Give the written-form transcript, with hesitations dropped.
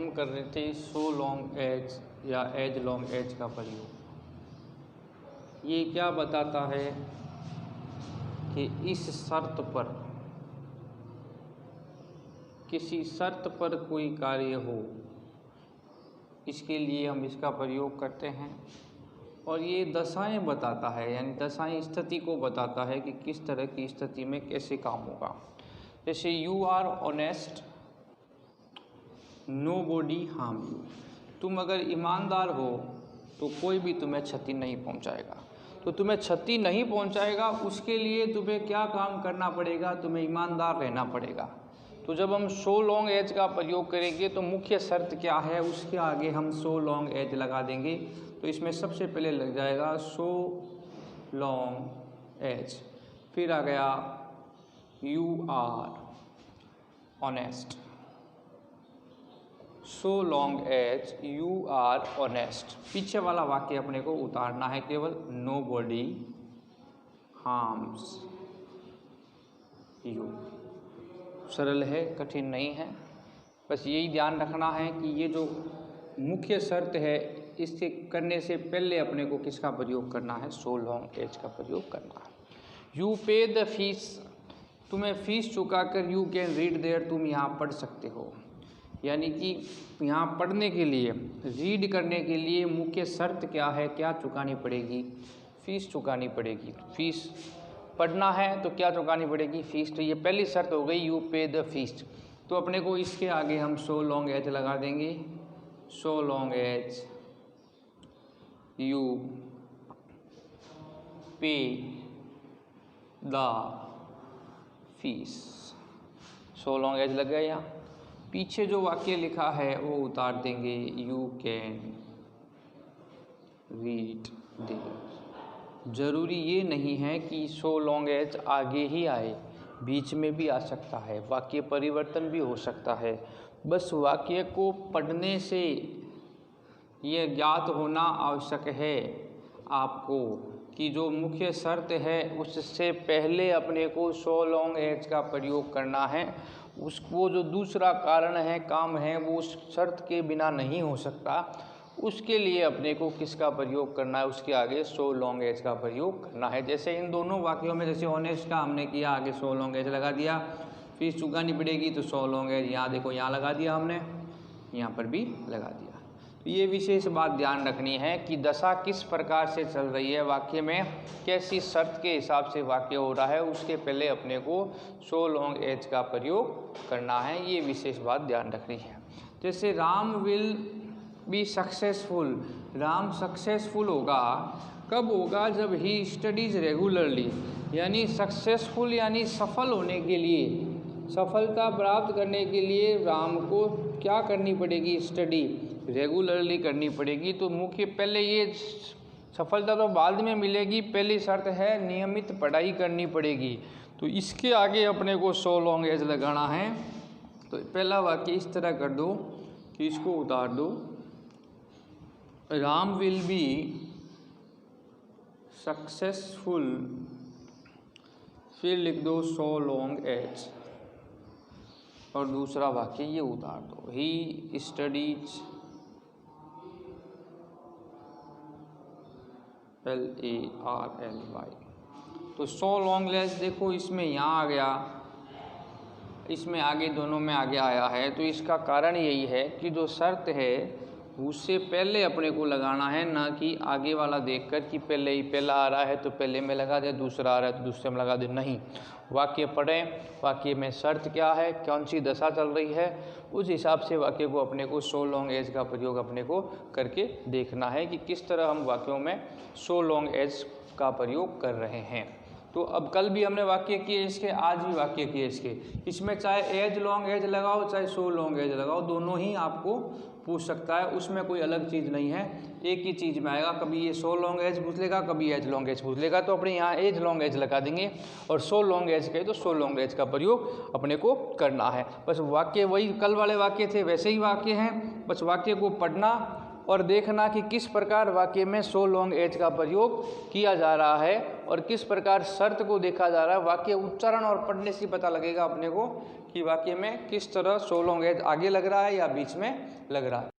हम कर रहे थे सो लॉन्ग एज या एज लॉन्ग एज का प्रयोग। ये क्या बताता है कि इस शर्त पर, किसी शर्त पर कोई कार्य हो, इसके लिए हम इसका प्रयोग करते हैं। और ये दशाएं बताता है, यानी दशाएं स्थिति को बताता है कि किस तरह की स्थिति में कैसे काम होगा। जैसे you are honest, nobody harm you. तुम अगर ईमानदार हो तो कोई भी तुम्हें क्षति नहीं पहुंचाएगा। तो तुम्हें क्षति नहीं पहुंचाएगा, उसके लिए तुम्हें क्या काम करना पड़ेगा? तुम्हें ईमानदार रहना पड़ेगा। तो जब हम सो लॉन्ग एज का प्रयोग करेंगे तो मुख्य शर्त क्या है, उसके आगे हम सो लॉन्ग एज लगा देंगे। तो इसमें सबसे पहले लग जाएगा सो लॉन्ग एज, फिर आ गया you are honest, so long as you are honest. पीछे वाला वाक्य अपने को उतारना है केवल, नो बॉडी हार्म्स यू। सरल है, कठिन नहीं है। बस यही ध्यान रखना है कि ये जो मुख्य शर्त है, इससे करने से पहले अपने को किसका प्रयोग करना है? सो लॉन्ग एज का प्रयोग करना है। यू पे द फीस, तुम्हें फीस चुका कर यू कैन रीड देयर, तुम यहाँ पढ़ सकते हो। यानी कि यहाँ पढ़ने के लिए, रीड करने के लिए मुख्य शर्त क्या है, क्या चुकानी पड़ेगी? फीस चुकानी पड़ेगी। फीस पढ़ना है तो क्या चुकानी पड़ेगी? फीस। तो ये पहली शर्त हो गई, यू पे द फीस। तो अपने को इसके आगे हम सो लॉन्ग एज लगा देंगे, so long as you pay the fees. So long as लग गया। यहाँ पीछे जो वाक्य लिखा है वो उतार देंगे, यू कैन रीड देयर। जरूरी ये नहीं है कि सो लॉन्ग एज आगे ही आए, बीच में भी आ सकता है, वाक्य परिवर्तन भी हो सकता है। बस वाक्य को पढ़ने से ये ज्ञात होना आवश्यक है आपको कि जो मुख्य शर्त है उससे पहले अपने को सो लॉन्ग एज का प्रयोग करना है। वो जो दूसरा कारण है, काम है, वो उस शर्त के बिना नहीं हो सकता। उसके लिए अपने को किसका प्रयोग करना है? उसके आगे सो लॉन्ग एज का प्रयोग करना है। जैसे इन दोनों वाक्यों में, जैसे ऑनेस्ट का हमने किया, आगे सो लॉन्ग एज लगा दिया। फीस चुकानी पड़ेगी तो सो लॉन्ग एज, यहाँ देखो यहाँ लगा दिया हमने, यहाँ पर भी लगा दिया। तो ये विशेष बात ध्यान रखनी है कि दशा किस प्रकार से चल रही है, वाक्य में कैसी शर्त के हिसाब से वाक्य हो रहा है, उसके पहले अपने को सो लॉन्ग एज का प्रयोग करना है। ये विशेष बात ध्यान रखनी है। जैसे Ram will be successful, Ram successful होगा, कब होगा? जब ही स्टडीज रेगुलरली। यानी सक्सेसफुल यानी सफल होने के लिए, सफलता प्राप्त करने के लिए राम को क्या करनी पड़ेगी? स्टडी रेगुलरली करनी पड़ेगी। तो मुख्य पहले ये सफलता तो बाद में मिलेगी, पहली शर्त है नियमित पढ़ाई करनी पड़ेगी। तो इसके आगे अपने को सो लॉन्ग एज लगाना है। तो पहला वाक्य इस तरह कर दो कि इसको उतार दो, राम विल बी सक्सेसफुल, फिर लिख दो सो लॉन्ग एज, और दूसरा वाक्य ये उतार दो, ही स्टडीज LARLY। तो सो लॉन्ग एज देखो इसमें यहाँ आ गया, इसमें आगे दोनों में आगे आया है। तो इसका कारण यही है कि जो शर्त है उससे पहले अपने को लगाना है, ना कि आगे वाला देखकर कि पहले ही पहला आ रहा है तो पहले में लगा दे, दूसरा आ रहा है तो दूसरे में लगा दे। नहीं, वाक्य पढ़ें, वाक्य में शर्त क्या है, कौन सी दशा चल रही है, उस हिसाब से वाक्य को अपने को सो लॉन्ग एज का प्रयोग अपने को करके देखना है कि किस तरह हम वाक्यों में सो लॉन्ग एज का प्रयोग कर रहे हैं। तो अब कल भी हमने वाक्य किए इसके, आज भी वाक्य किए इसके। इसमें चाहे एज लॉन्ग एज लगाओ चाहे सो लॉन्ग एज लगाओ, दोनों ही आपको पूछ सकता है, उसमें कोई अलग चीज़ नहीं है, एक ही चीज़ में आएगा। कभी ये सो लॉन्ग एज पूछ लेगा, कभी एज लॉन्ग एज पूछ लेगा, तो अपने यहाँ एज लॉन्ग एज लगा देंगे। और सो लॉन्ग एज कहे तो सो लॉन्ग एज का प्रयोग अपने को करना है। बस वाक्य वही कल वाले वाक्य थे वैसे ही वाक्य हैं, बस वाक्य को पढ़ना और देखना कि किस प्रकार वाक्य में सो लॉन्ग एज का प्रयोग किया जा रहा है और किस प्रकार शर्त को देखा जा रहा है। वाक्य उच्चारण और पढ़ने से पता लगेगा अपने को कि वाक्य में किस तरह सो लॉन्ग एज आगे लग रहा है या बीच में लग रहा है।